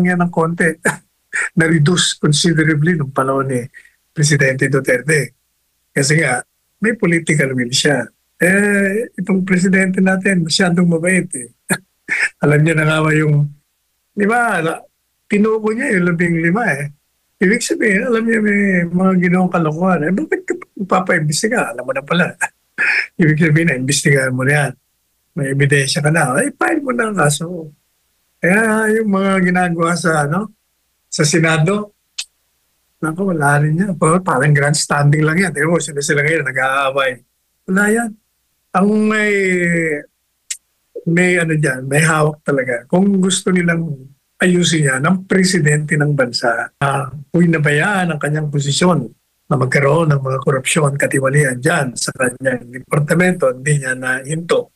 lang yan ng konti. Na-reduce considerably nung panahon ni Presidente Duterte. Kasi nga, may political will siya. Itong presidente natin, masyadong mabait eh. Alam niya na nga ba yung, di ba, tinuko niya yung 15 eh. Ibig sabihin, alam niya may mga ginawang kalokohan. Bakit ka papaimbestiga? Alam mo na pala. Ibig sabihin, na-imbestigahan mo na yan. May ebidensya ka na. Ay, file mo na ang kaso. Kaya yung mga ginagawa sa, sa Senado, naku, wala rin yan. Parang grandstanding lang yan. Tingnan mo, sila ngayon, nag-aaway. Wala yan. Ang may ano dyan, may hawak talaga. Kung gusto nilang ayusin yan ng presidente ng bansa, kung nabayaan ang kanyang posisyon na magkaroon ng mga korupsyon, katiwalian dyan sa kanyang departamento, hindi niya na hinto.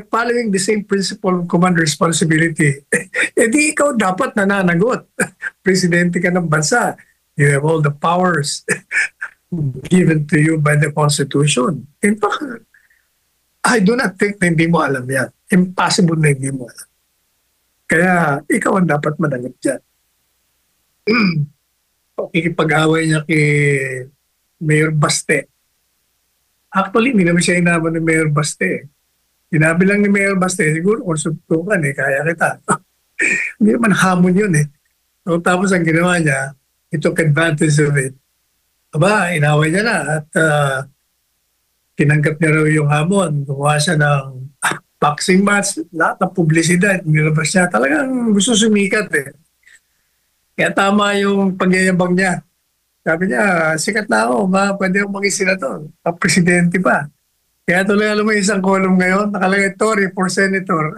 Following the same principle of command responsibility, di ikaw dapat nananagot. Presidente ka ng bansa. You have all the powers given to you by the Constitution. In fact, I do not think na hindi mo alam yan. Impossible na hindi mo alam. Kaya ikaw ang dapat managot dyan. Ikipag-away niya kay Mayor Baste. Actually, hindi naman siya inaman ni Mayor Baste. Sinabi lang ni Mayor Baste, siguro kung suntukan kaya kita. Hindi naman hamon yun eh. So, tapos ang ginawa niya, he took advantage of it. Aba, inaway niya na at tinanggap niya raw yung hamon. Gumawa siya ng boxing match, lahat ng publisidad, nilabas niya. Talagang gusto sumikat eh. Kaya tama yung pagyayabang niya. Sabi niya, sikat na ako, pwede akong maging senador. Presidente pa. Kaya tuloy alam mo isang column ngayon, nakalagay Tory for Senator.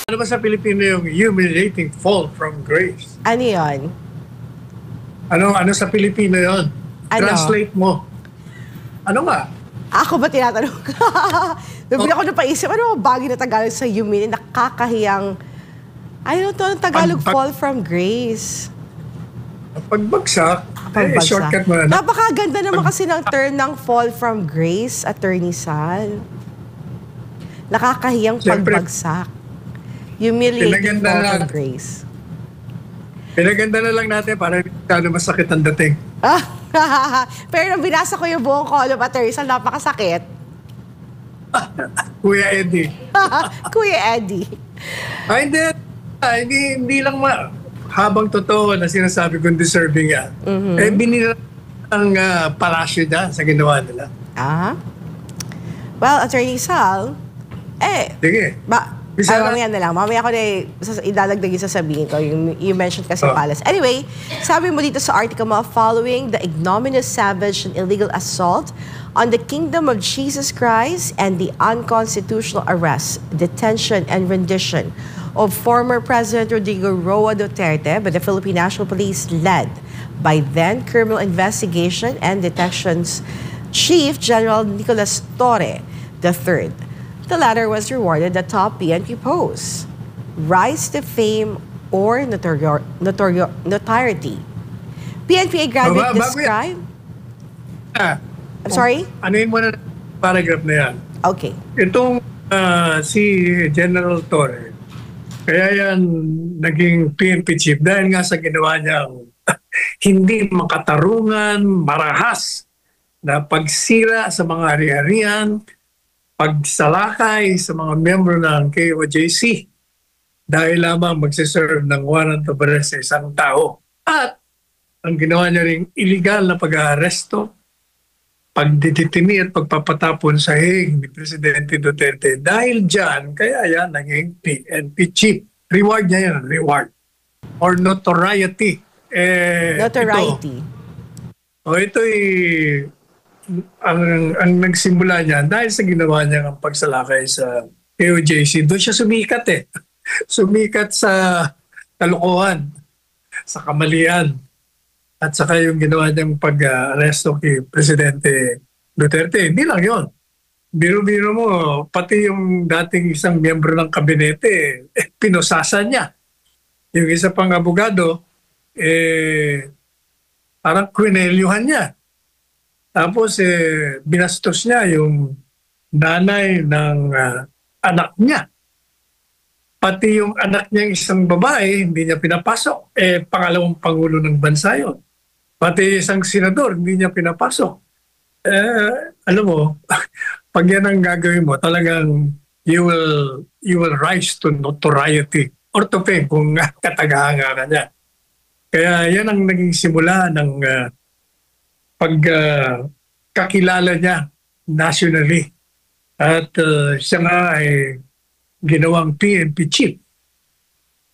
Ano ba sa Pilipino yung humiliating fall from grace? Ano yun? Ano sa Pilipino yun? Ano? Translate mo. Ano nga? Ako ba tinatanong? Nabili ako napaisip, ano ba bagay na Tagalog sa humiliating, nakakahiyang, ano to, Tagalog fall from grace? Pagbagsak, shortcut mo na. Napakaganda naman kasi ng term ng fall from grace, Attorney Sal. Nakakahiyang pagbagsak. Humiliating fall from grace. Pinaganda na lang natin para hindi masakit ang dating. Pero nung binasa ko yung buong column, Attorney Sal, napakasakit. Kuya Eddie. Kuya Eddie. Hindi lang habang totoo na sinasabi kong deserving yan. Binila ang palasyo dyan sa ginawa nila. Well, Attorney Sal, sige. Mamaya na lang. Mamaya ko na idadagdag yung sasabihin ko. You mentioned kasi palace. Anyway, sabi mo dito sa article mo, following the ignominious, savage, and illegal assault on the kingdom of Jesus Christ and the unconstitutional arrest, detention, and rendition of former President Rodrigo Roa Duterte by the Philippine National Police led by then Criminal Investigation and Detections Chief General Nicolas Torre III. The latter was rewarded the top PNP post, rise to fame or notoriety. PNPA graduate describe... I'm sorry? Anuin mo na paragraph na yan. Okay. Itong si General Torre, kaya yan naging PNP chief dahil nga sa ginawa niyang hindi makatarungan, marahas na pagsira sa mga ari-arian, pagsalakay sa mga miyembro ng KOJC dahil lamang magsiserve ng warrant of arrest sa isang tao. At ang ginawa niya ring illegal na pag-aaresto, pagdidetini at pagpapatapon sa hig ni Presidente Duterte. Dahil dyan, kaya yan naging PNP chief. Reward niya yan, reward. Or notoriety. Notoriety. Ito'y ang nagsimula niya dahil sa ginawa niya ng pagsalakay sa KOJC. Doon siya sumikat eh. Sumikat sa kalokohan, sa kamalian. At saka yung ginawa niyang pag-aresto kay Presidente Duterte. Hindi lang yun. Biro-biro mo, pati yung dating isang miyembro ng kabinete, pinosasan niya. Yung isa pang abogado, parang kwinelyuhan niya. Tapos binastos niya yung nanay ng anak niya. Pati yung anak niya isang babae, hindi niya pinapasok. Pangalawang pangulo ng bansa yun. Pati isang senador, hindi niya pinapasok. Alam mo, pag yan ang gagawin mo, talagang you will rise to notoriety or to fame kung katagahanga ka niya. Kaya yan ang naging simula ng pagkakilala niya nationally. At siya nga ay ginawang PNP chief.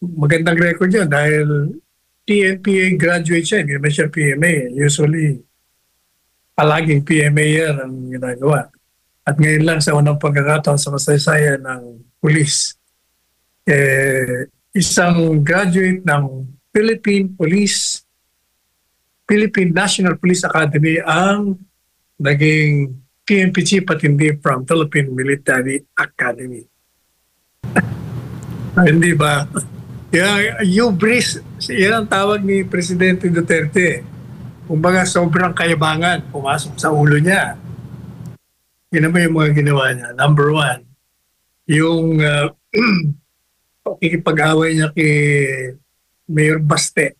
Magandang record yun dahil PNPA graduate siya, hindi naman siya PMA. Usually, palaging PMA yan ang ginagawa. At ngayon lang sa unang pagkakataon sa kasaysayan ng pulis, isang graduate ng Philippine National Police Academy ang naging PNP chief at hindi from Philippine Military Academy. Hindi ba? Kaya hubris, yan ang tawag ni Presidente Duterte. Kumbaga sobrang kayabangan, pumasok sa ulo niya. Yun naman yung mga ginawa niya. Number one, yung pakikipag-away niya kay Mayor Baste.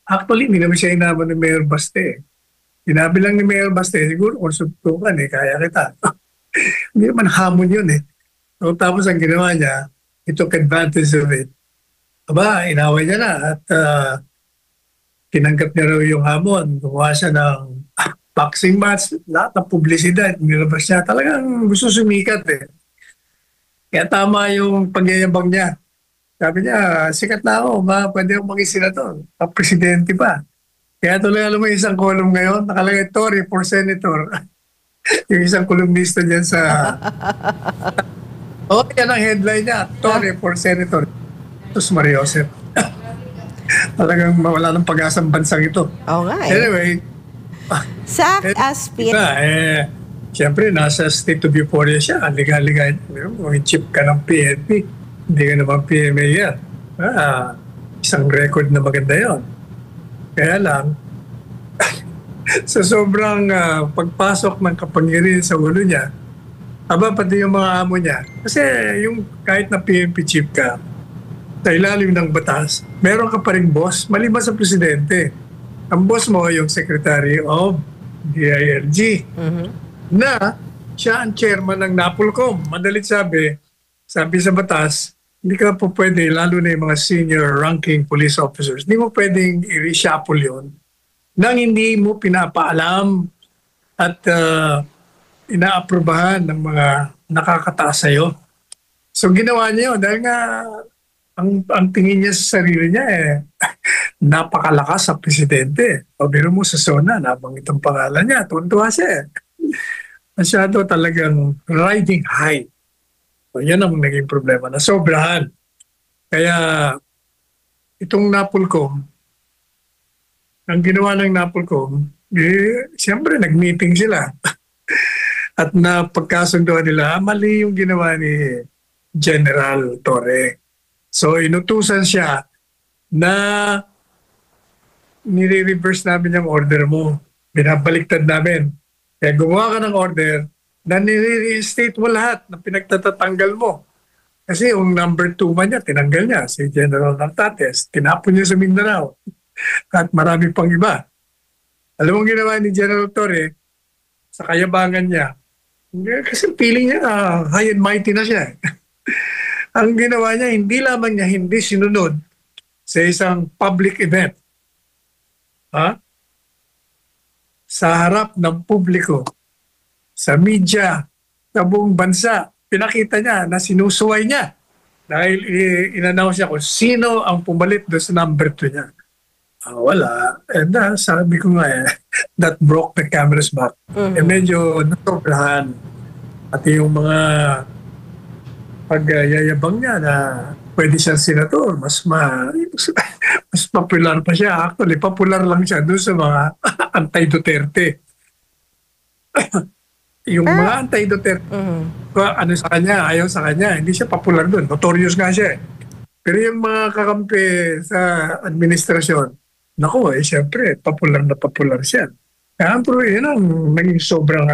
Actually, hindi naman siya inaman ni Mayor Baste. Sinabi lang ni Mayor Baste, siguro kung suntukan kaya kita. Hindi naman hamon yun So, tapos ang ginawa niya, he took advantage of it. Aba, inaway niya na at tinanggap niya raw yung hamon. Gumawa siya ng boxing match, lahat ng publisidad, nilabas niya. Talagang gusto sumikat Kaya tama yung pagyayabang niya. Sabi niya, sikat na ako, pwede akong maging senator, presidente pa. Kaya tuloy alam mo isang column ngayon, nakalagay Tory for senator. Yung isang columnista dyan sa... yan ang headline niya, Tory for senator. Tos Mariosep. Talagang mawala ng pag-asang bansang ito. Anyway, as siyempre, nasa state of euphoria siya. Liga-liga. Kung chip ka ng PNP, hindi ka naman PMA yan. Isang record na maganda yon. Kaya lang, sa sobrang pagpasok ng kapangyarihan sa ulo niya, pati yung mga amo niya. Kasi yung kahit na PNP chief ka, sa ilalim ng batas, meron ka pa rin boss, maliban sa presidente. Ang boss mo yung Secretary of DILG. Na siya ang chairman ng NAPOLCOM. Madalit sabi sa batas, hindi ka po pwede, lalo na yung mga senior ranking police officers, hindi mo pwedeng i-reshuffle yun nang hindi mo pinapaalam at inaaprobahan ng mga nakakataas sa'yo. So ginawa niya yun dahil nga ang tingin niya sa sarili niya napakalakas sa presidente. O biro mo sa zona, nabanggit ang pangalan niya, tuntua siya Masyado talagang riding high. So yan ang naging problema, na sobrahan. Kaya itong NAPOLCOM, ang ginawa ng NAPOLCOM, siyempre nag-meeting sila. At napagkasunduan nila, mali yung ginawa ni General Torre. So inutusan siya na nire-reverse namin yung order mo. Binabaliktad namin. Kaya gumawa ka ng order na nire-reinstate mo lahat na pinagtatatanggal mo. Kasi yung number 2 man niya, tinanggal niya. Si General Nartates, tinapon niya sa Mindanao. At marami pang iba. Alam mo ginawa ni General Torre sa kayabangan niya? Kasi feeling niya high and mighty na siya. Ang ginawa niya, hindi lamang niya hindi sinunod sa isang public event. Sa harap ng publiko, sa media, sa buong bansa, pinakita niya na sinusuway niya dahil in-announce niya kung sino ang pumalit doon sa number 2 niya. Wala. And sabi ko nga that broke the camera's back. Medyo natobrahan. At yung mga pagyayabang niya na pwede siyang senator, mas popular pa siya. Actually, popular lang siya doon sa mga anti-Duterte. Yung mga anti-Duterte, ano sa kanya, ayaw sa kanya, hindi siya popular doon. Notorious nga siya. Pero yung mga kakampi sa administrasyon, naku siyempre, popular na popular siya. Kaya yun ang naging sobrang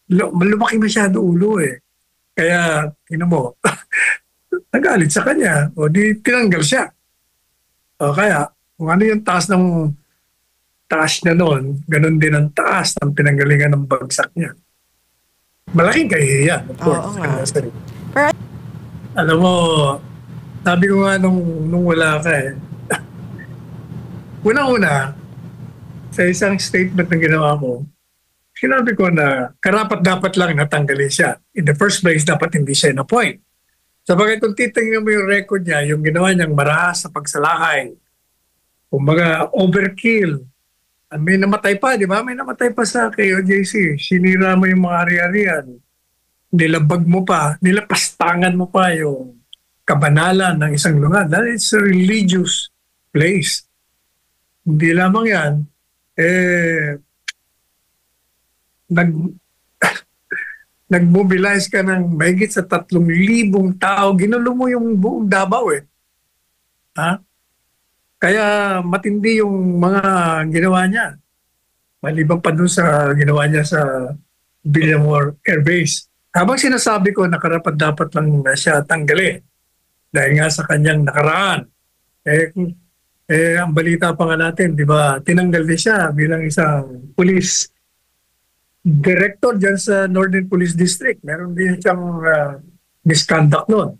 lumaki masyado ulo Kaya, mo, nagalit sa kanya, o di tinanggal siya. O kaya, kung ano yung taas niya noon, ganun din ang taas ng pinanggalingan ng bagsak niya. Malaking kahihiyan, of Oo course, sa nga. kanya sarili. Pero Alam mo, sabi ko nga nung wala ka unang-una, sa isang statement na ginawa ko, sinabi ko na karapat-dapat lang natanggalin siya. In the first place, dapat hindi siya in-appoint. Sabagay kung titingnan mo yung record niya, yung ginawa niyang marahas sa pagsalakay, kumbaga overkill. May namatay pa, di ba? May namatay pa sa KOJC. Sinira mo yung mga ari-arian. Nilabag mo pa, nilapastangan mo pa yung kabanalan ng isang lugar. That is a religious place. Hindi lamang yan, nag nag-mobilize ka ng mahigit sa 3,000 tao. Ginulo mo yung buong Davao Ha? Kaya matindi yung mga ginawa niya. Maliban pa dun sa ginawa niya sa Villamor Air Base. Habang sinasabi ko na karapat-dapat lang na siya tanggalin dahil nga sa kanyang nakaraan. Ang balita pa nga natin, di ba, tinanggal din siya bilang isang police director dyan sa Northern Police District. Meron din siyang misconduct noon.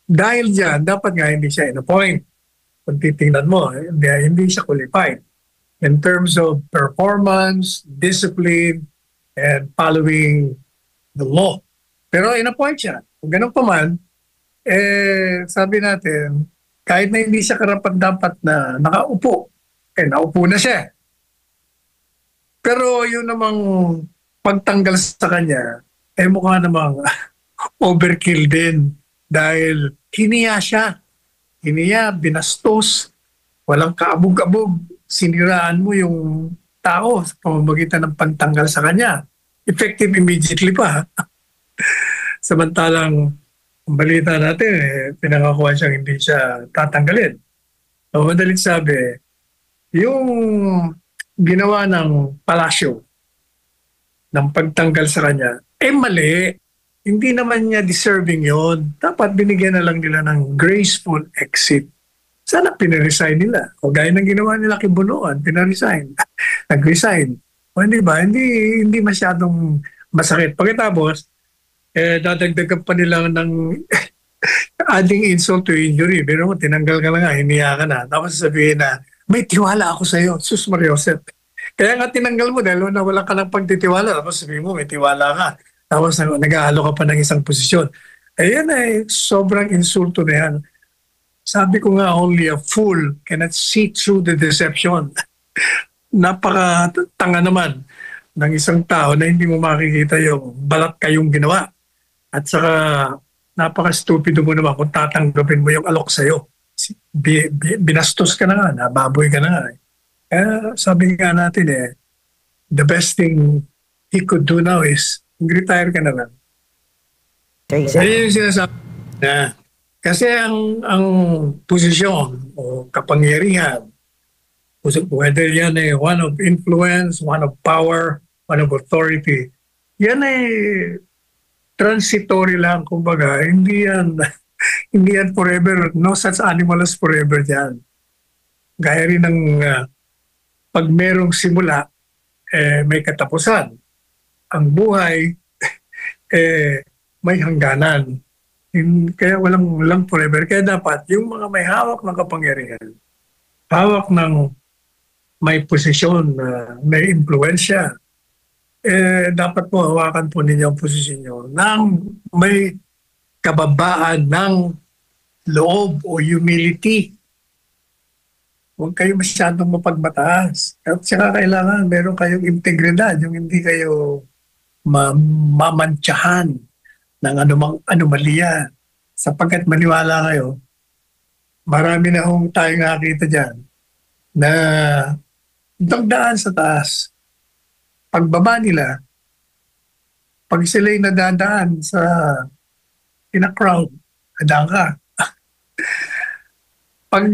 Dahil dyan, dapat nga hindi siya in-appoint. Kung titingnan mo, hindi siya qualified in terms of performance, discipline, and following the law. Pero in-appoint siya. Kung ganun pa man, sabi natin, kahit na hindi siya karapat-dapat na nakaupo, naupo na siya. Pero yun namang pagtanggal sa kanya, mukha namang overkill din dahil hiniya siya. Hiniya, binastos, walang kaabog-abog, siniraan mo yung tao sa pamamagitan ng pagtanggal sa kanya. Effective immediately pa. Samantalang ang balita natin, pinangakuha siyang hindi siya tatanggalin. So, madalit sabi, yung ginawa ng palasyo ng pagtanggal sa kanya, mali. Hindi naman niya deserving yon. Dapat binigyan na lang nila ng graceful exit. Sana pinaresign nila. O gaya ng ginawa nila kay Bunuan, pinaresign. Nag-resign. O hindi ba? Hindi masyadong masakit. Pagkatapos, dadagdagan pa nila ng adding insult to injury. Pero tinanggal ka na nga, hiniya ka na. Tapos sabihin na, may tiwala ako sa iyo, Sus Mariosep. Kaya nga tinanggal mo dahil wala ka ng pagtitiwala. Tapos sabihin mo, may tiwala ka. Tapos nag-aalo ka pa ng isang posisyon. Ayan sobrang insulto na yan. Sabi ko nga, only a fool cannot see through the deception. Napaka-tanga naman ng isang tao na hindi mo makikita yung balat kayong ginawa. At saka napaka-stupido mo naman kung tatanggapin mo yung alok sa'yo. Binastos ka na nga, nababoy ka na nga. Sabi nga natin the best thing he could do now is retire ka na lang. Ayun yung sinasabi na kasi ang posisyon o kapangyarihan, whether yan one of influence, one of power, one of authority, yan transitory lang, kumbaga. Hindi yan forever. No such animal as forever yan. Gaya rin ng pag merong simula, may katapusan. Ang buhay, may hangganan. Kaya walang forever. Kaya dapat yung mga may hawak ng kapangyarihan, hawak ng may posisyon, may impluensya, dapat po hawakan po ninyo ang posisyon nyo ng may kababaan ng loob o humility. Huwag kayo masyadong mapagmataas. At saka kailangan meron kayong integridad, yung hindi kayo mamantsahan ng anumang anomalya. Sapagkat maniwala kayo, marami na hong tayong nakakita dyan na dagdaan sa taas. Pagbaba nila, pag sila'y nadadaan sa in-a-crowd, nadaan ka. Pag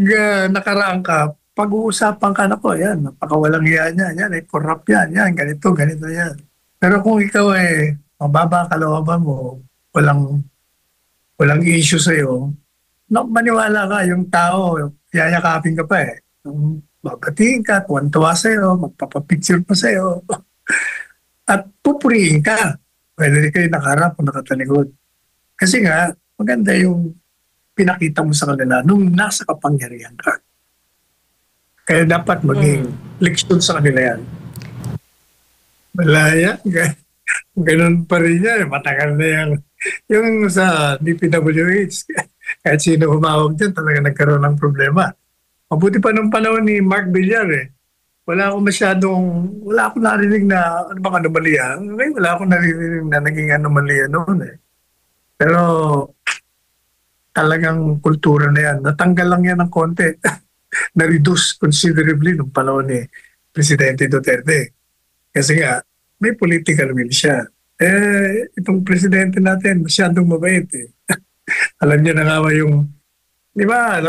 nakaraan ka, pag-uusapan ka na po, yan, napakawalang yan, yan, corrupt yan, ganito yan. Pero kung ikaw mababa kalooban mo, walang issue sa'yo, no, maniwala ka, yung tao, yayakapin ka pa eh. Babatiin ka, tuwan-tuwa sa'yo, magpapapicture pa sa'yo, at pupurihin ka. Pwede rin kayo nakaharap o nakatalikod. Kasi nga, maganda yung pinakita mo sa kanila nung nasa kapangyarihan ka. Kaya dapat maging leksyon sa kanila yan. Wala yan. Ganun pa rin yan. Matagal na yan. Yung sa DPWH, kahit sino humawag dyan, talaga nagkaroon ng problema. Mabuti pa nung panahon ni Mark Villar eh. Wala akong narinig na ano bang anomalya. Wala akong narinig na naging anomalya noon eh. Pero talagang kultura na yan. Natanggal lang yan ng konti. Na-reduce considerably nung panahon ni Presidente Duterte. Kasi nga, may political will siya. Itong presidente natin, masyadong mabait eh. Alam niya na nga ba yung, di ba,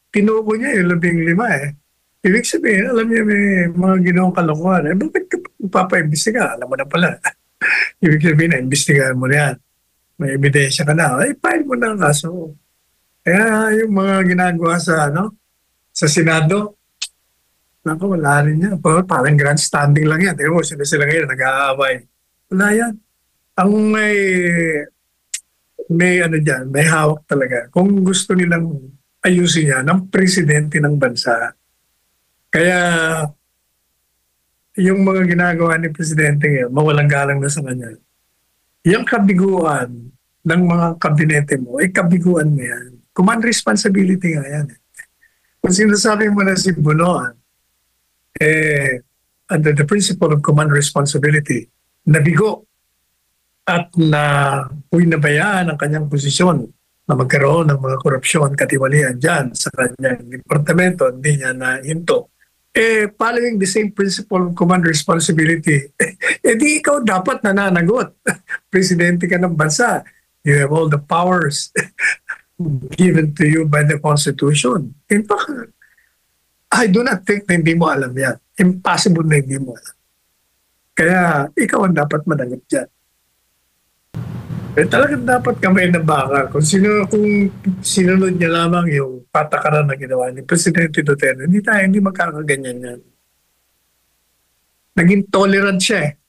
tinuko niya yung 15 eh. Ibig sabihin, alam niya may mga ginawang kalokohan. Bakit ka magpapaimbestiga? Alam mo na pala. Ibig sabihin, imbestigahan mo na yan. May ebidensya ka na. File mo na ang kaso. Kaya yung mga ginagawa sa Senado, naku, wala rin yan. Parang grandstanding lang yan. Tingnan mo, sila ngayon, nag-aaway. Wala yan. Ang may hawak talaga. Kung gusto nilang ayusin yan, ng presidente ng bansa. Kaya, yung mga ginagawa ni presidente ngayon, mawalang galang na sa kanya. Yung kabiguan ng mga kabinete mo, ay kabiguan mo yan. Command responsibility nga yan. Kung sinasabi mo na si Bunoan, under the principle of command responsibility, nabigo at nabayaan ang kanyang posisyon na magkaroon ng mga korupsyon, katiwalian dyan sa kanyang departamento, hindi niya nahinto. Following the same principle of command responsibility, di ikaw dapat nananagot. Presidente ka ng bansa. You have all the powers given to you by the Constitution. In fact, I do not think na hindi mo alam yan. Impossible na hindi mo alam. Kaya ikaw ang dapat managot dyan. Talagang dapat kamay ng baka. Kung sinunod niya lamang yung patakaran na ginawa ni Presidente Duterte, hindi magkakaganyan yan. Naging tolerant siya eh.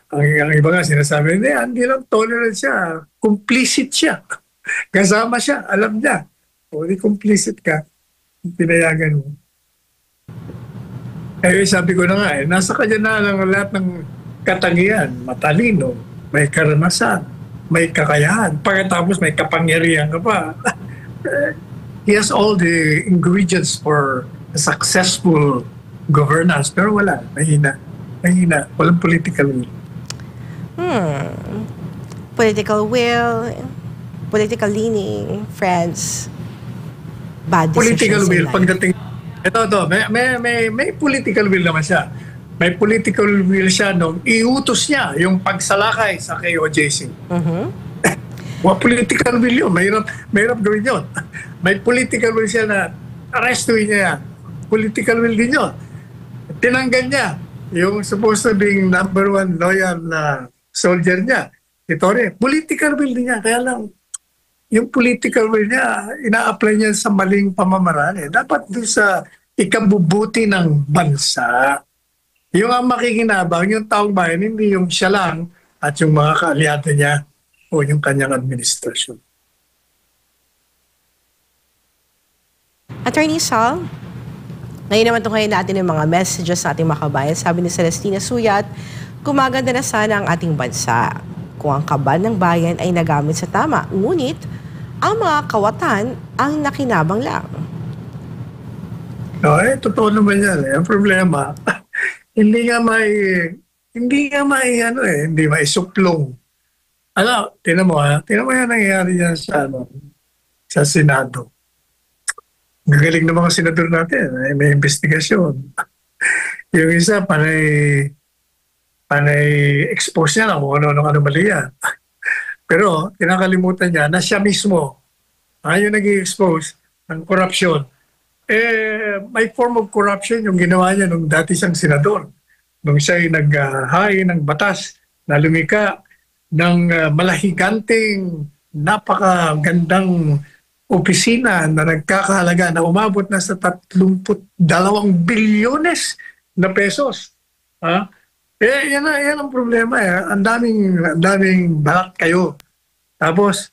Ang iba nga sinasabi, hindi lang tolerant siya, complicit siya. Kasama siya, alam niya. O di complicit ka, pinayagan mo. Sabi ko na nga, nasa kanya na lang lahat ng katangian, matalino, may karanasan, may kakayahan, pagkatapos may kapangyarihan ka pa. He has all the ingredients for a successful governance, pero wala, mahina, walang political will. Political will, political leaning, friends, bad decisions Political will, in life. pagdating, may political will naman siya. May political will siya nung iutos niya yung pagsalakay sa KOJC. Political will yun. Mahirap gawin yun. May political will siya na arrestuin niya yan. Political will din yun. Tinanggal niya yung supposed to being number one loyal na soldier niya. Political will din niya. Kaya lang, yung political will niya, ina-apply niya sa maling pamamaraan. Dapat doon sa ikabubuti ng bansa. Yung ang makikinabang, yung taong bayan, hindi yung siya lang at yung mga kaalyado niya o yung kanyang administrasyon. Attorney Sal, ngayon naman tunghayin natin yung mga messages sa ating mga kabayan. Sabi ni Celestina Suyat, gumaganda na sana ang ating bansa kung ang kaban ng bayan ay nagamit sa tama. Ngunit, ang mga kawatan ang nakinabang lang. Totoo naman yan. Ang problema, hindi may suplong. Tinan mo yan nangyayari yan sa Senado. Gagaling ng mga senador natin, may investigasyon. Yung isa, panay expose niya lang kung ano-ano anomalya. Pero, kinakalimutan niya na siya mismo, yung nag-i-expose ng corruption. May form of corruption yung ginawa niya nung dati siyang senador. nung siya'y naghahain ng batas na lumika ng malahiganting, napakagandang opisina na nagkakahalaga na umabot na sa 32 bilyones na pesos. Ha? Yan ang problema. Ang daming balat kayo. Tapos,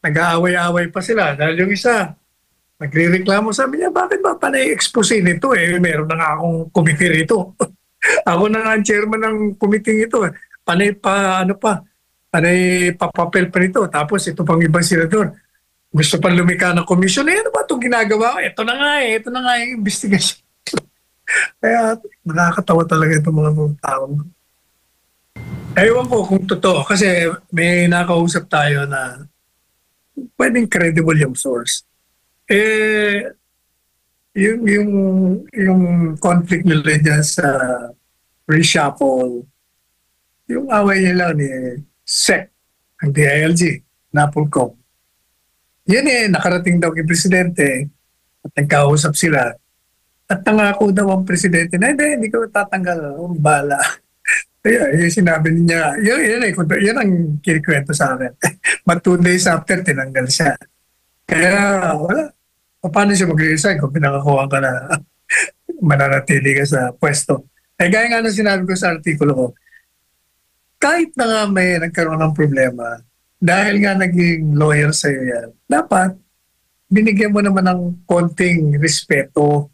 nag-aaway-aaway pa sila. Dahil yung isa, nagre-reklamo, sabi niya, bakit ba panay-expose nito? Meron na nga akong committee rito. Ako na nga ang chairman ng committee ito. Panay papapel pa nito. Tapos ito pang ibang senador. Gusto pa lumika ng komisyon. Ano ba itong ginagawa? Ito na nga yung investigation. Kaya nakakatawa talaga itong mga tao. Ewan ko kung totoo. Kasi may nakausap tayo na pwedeng credible yung source. Yung conflict nila dyan sa reshuffle, yung away nila ni SEC, ang DILG, NAPOLCOM. Yan nakarating daw kay Presidente at nagkausap sila. At nangako daw ang Presidente na hindi ko tatanggal, bala. Kaya sinabi niya, yan ang kinikwento sa akin. But 2 days after, tinanggal siya. Kaya wala. Paano siya mag-resign kung pinakakuha ka na mananatili ka sa pwesto? Gaya nga na sinabi ko sa artikulo ko, kahit na nga may nagkaroon ng problema, dahil nga naging lawyer sa'yo yan, dapat binigyan mo naman ng konting respeto.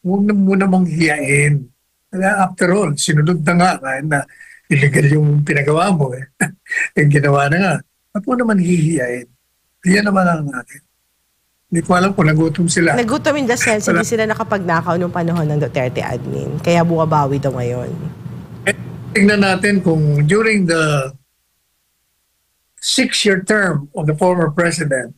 Huwag na muna mong hiyain. After all, sinunod na nga na illegal yung pinagawa mo. Yung ginawa na nga. At mo naman hihiyain. Yan naman ang akin. Hindi ko alam kung nagutom sila. Nagutom in the sense, hindi sila nakapagnakaw nung panahon ng Duterte admin. Kaya buwabawi daw ngayon. Tingnan natin kung during the 6-year term of the former president,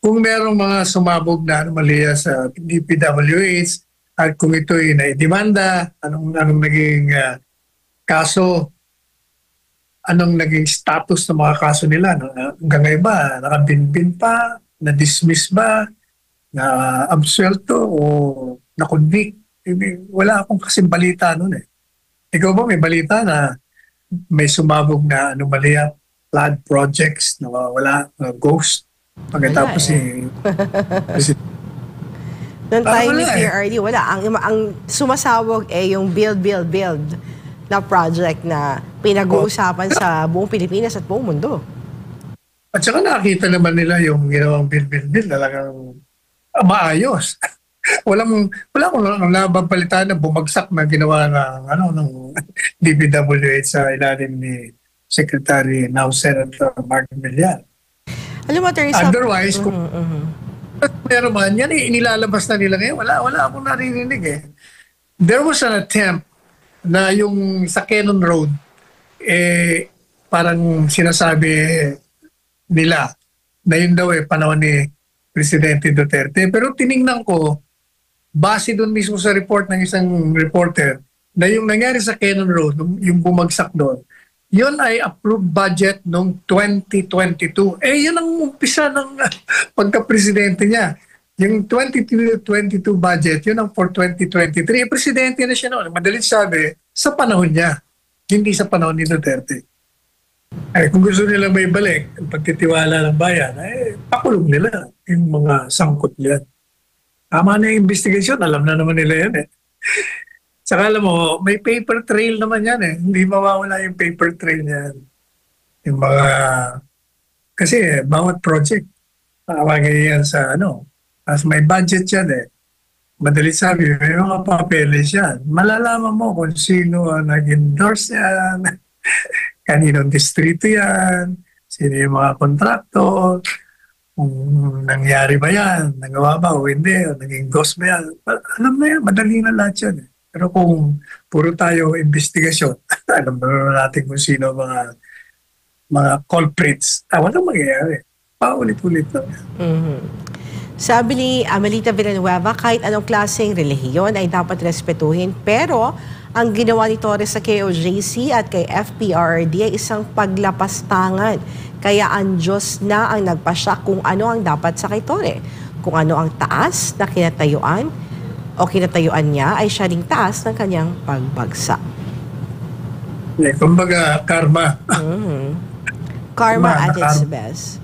kung merong mga sumabog na anomalya sa DPWH at kung ito'y naidemanda, anong naging kaso, anong naging status ng mga kaso nila. Hanggang ngayon ba, nakabinbin pa, na-dismiss ba, na-absuelto o na-convict. Wala akong kasing balita nun eh. Ikaw ba may balita na may sumabog na anomalya, flood projects, na wala, ghost? Pagkatapos Noong time ni PRD, wala. Ang sumasawag yung build na project na pinag-uusapan sa buong Pilipinas at buong mundo. At saka nakita naman nila yung ginawang build talagang maayos. wala akong nababalitaan na bumagsak na ginawa ng DPWH sa ilalim ni Secretary, now Senator Mark Villar. Alam mo, otherwise, kung meron man, yan inilalabas na nila ngayon. Wala akong narinig eh. There was an attempt na yung sa Cannon Road, parang sinasabi nila na yun daw panahon ni Presidente Duterte. Pero tiningnan ko, base doon mismo sa report ng isang reporter, na yung nangyari sa Cannon Road, yung bumagsak doon, yun ay approved budget noong 2022. Yun ang umpisa ng pagka-presidente niya. Yung 2022 budget, yun ang for 2023. Presidente na siya noon. Madalit sabi, sa panahon niya, hindi sa panahon ni Duterte. Kung gusto nila may balik, ang pagtitiwala ng bayan, pakulong nila yung mga sangkot niyan. Tama na yung investigation, alam na naman nila yan eh. Saka alam mo, may paper trail naman yan eh. Hindi mawawala yung paper trail niyan. Yung mga, kasi bawat project, nakawagay yan sa as may budget yan eh. Madalit sabi, may mga papeles yan. Malalaman mo kung sino ang nag-endorse yan, kaninong distrito yan, sino yung mga kontraktor, kung nangyari ba yan, nagawa ba o hindi, o naging ghost ba yan. Alam na yan, madali na lahat yan eh. Pero kung puro tayo investigasyon, alam na natin kung sino mga culprits. Walang mangyayari. Paulit-ulit lang. Mm-hmm. Sabi ni Amelita Villanueva, kahit anong klaseng relihiyon ay dapat respetuhin. Pero ang ginawa ni Torres sa KOJC at kay FPRD ay isang paglapastangan. Kaya ang Diyos na ang nagpasya kung ano ang dapat sa kay Torre. Kung ano ang taas na kinatayuan o kinatayuan niya ay siya ring taas ng kanyang pagbagsak. Kumbaga, karma. Karma at its karma. best.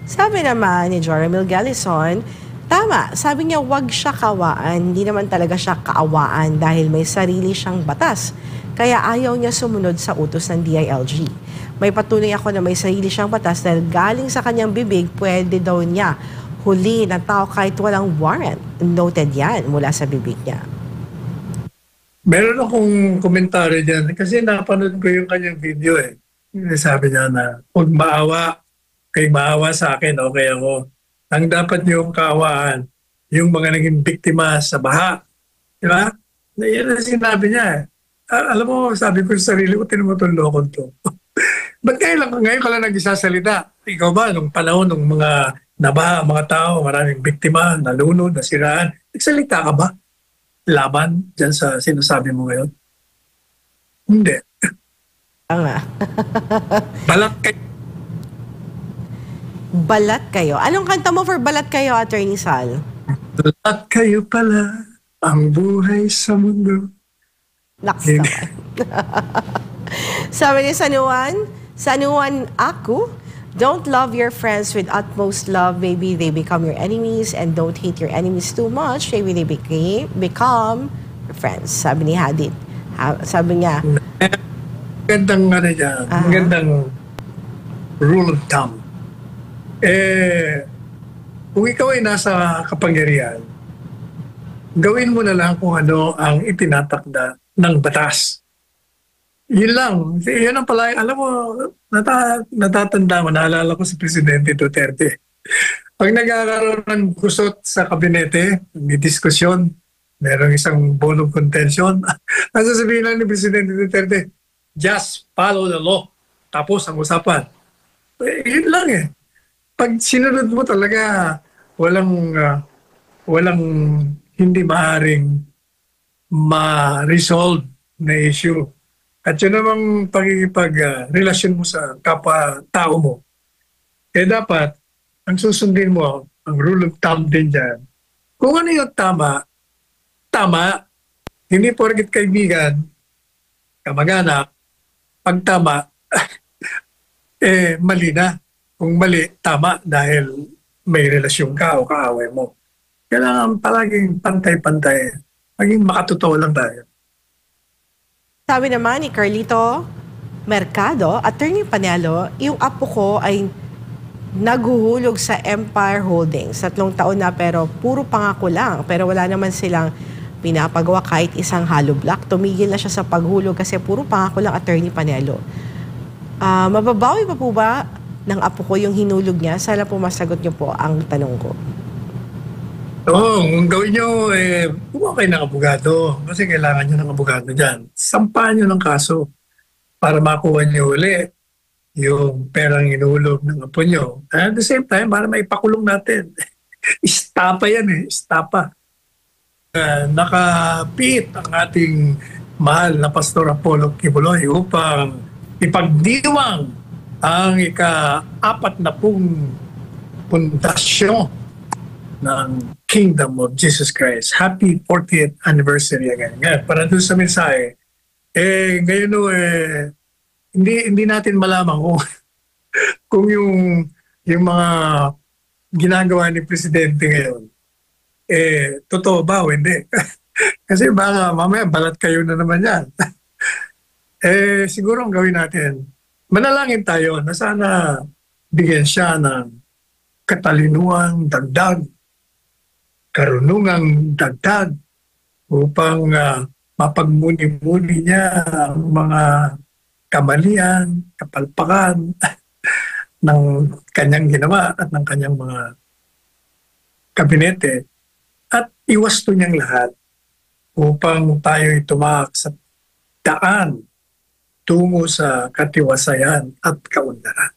Sabi naman ni Joramil Galison, tama, sabi niya wag siya kawaan, hindi naman talaga siya kaawaan dahil may sarili siyang batas. Kaya ayaw niya sumunod sa utos ng DILG. May patunay ako na may sarili siyang batas dahil galing sa kanyang bibig, pwede daw niya huli ng tao kahit walang warrant. Noted yan mula sa bibig niya. Meron akong komentaryo dyan kasi napanood ko yung kanyang video eh. Sabi niya na, huwag maawa, kay maawa sa akin, okay ako. Ang dapat niyong kaawaan, yung mga naging biktima sa baha. Di ba? Yan ang sinabi niya eh. Alam mo, sabi ko sa sarili ko, tinumutulokon to. Ba't ngayon ka lang nag-isasalita? Ikaw ba, nung panahon, nung mga nabaha, mga tao, maraming biktima, nalunod, nasiraan, nagsalita ka ba? Laban dyan sa sinasabi mo ngayon? Hindi. Nga. Balak kay Balat kayo. Anong kanta mo for Balat kayo, Attorney Sal? Balat kayo pala ang buhay sa mundo. Naks naman. Sabi ni Sanuan ako, don't love your friends with utmost love, maybe they become your enemies, and don't hate your enemies too much, maybe they become your friends. Sabi ni Hadid. Sabi niya, Magandang ano dyan, magandang rule of thumb. Kung ikaw ay nasa kapangyarihan, gawin mo na lang kung ano ang itinatakda ng batas. Yun lang. Yun ang pala, alam mo, natatanda mo, naalala ko si Presidente Duterte. Pag nagkakaroon ng gusot sa kabinete, may diskusyon, merong isang bone of contention, ang sasabihin lang ni Presidente Duterte, just follow the law. Tapos ang usapan. Yun lang eh. Pag sinunod mo talaga, walang hindi maaring ma-resolve na issue. At yun namang pagkipag-relasyon mo sa kapwa-tao mo. Dapat, ang susundin mo, ang rule of thumb din dyan, kung ano yung tama, tama. Hindi porket kaibigan, kamag-anak, pag tama, mali na. Kung mali, tama dahil may relasyon ka o kaaway mo. Kailangan palaging pantay-pantay. Maging makatotoo lang tayo. sabi naman ni Carlito Mercado, Attorney Panelo, yung apo ko ay naghuhulog sa Empire Holdings. 3 taon na pero puro pangako lang. Pero wala naman silang pinapagawa kahit isang hollow block. Tumigil na siya sa paghulog kasi puro pangako lang, Attorney Panelo. Mababawi pa po ba ng apo ko yung hinulog niya? Sana po masagot niyo po ang tanong ko. Oo, kung gawin nyo, kumuha kayo ng abogado. Kasi kailangan nyo ng abogado dyan. Sampahan nyo ng kaso para makuha nyo uli yung perang inulog ng apo nyo. At the same time, para maipakulong natin. Istapa yan eh, istapa. Nakapit ang ating mahal na Pastor Apollo Kibuloy upang ipagdiwang ang ika-40 pundasyon ng Kingdom of Jesus Christ. Happy 40th anniversary again. Ngayon, para doon sa mensahe, ngayon hindi natin malaman kung yung mga ginagawa ni Presidente ngayon, totoo ba o hindi? Kasi baka mamaya balat kayo na naman yan. Siguro ang gawin natin, manalangin tayo na sana bigyan siya ng katalinuang dagdag, karunungang dagdag upang mapagmuni-muni niya ang mga kamalian, kapalpakan ng kanyang ginawa at ng kanyang mga kabinete at iwasto niyang lahat upang tayo'y tumak sa daan tungo sa katiwasayan at kaunlaran.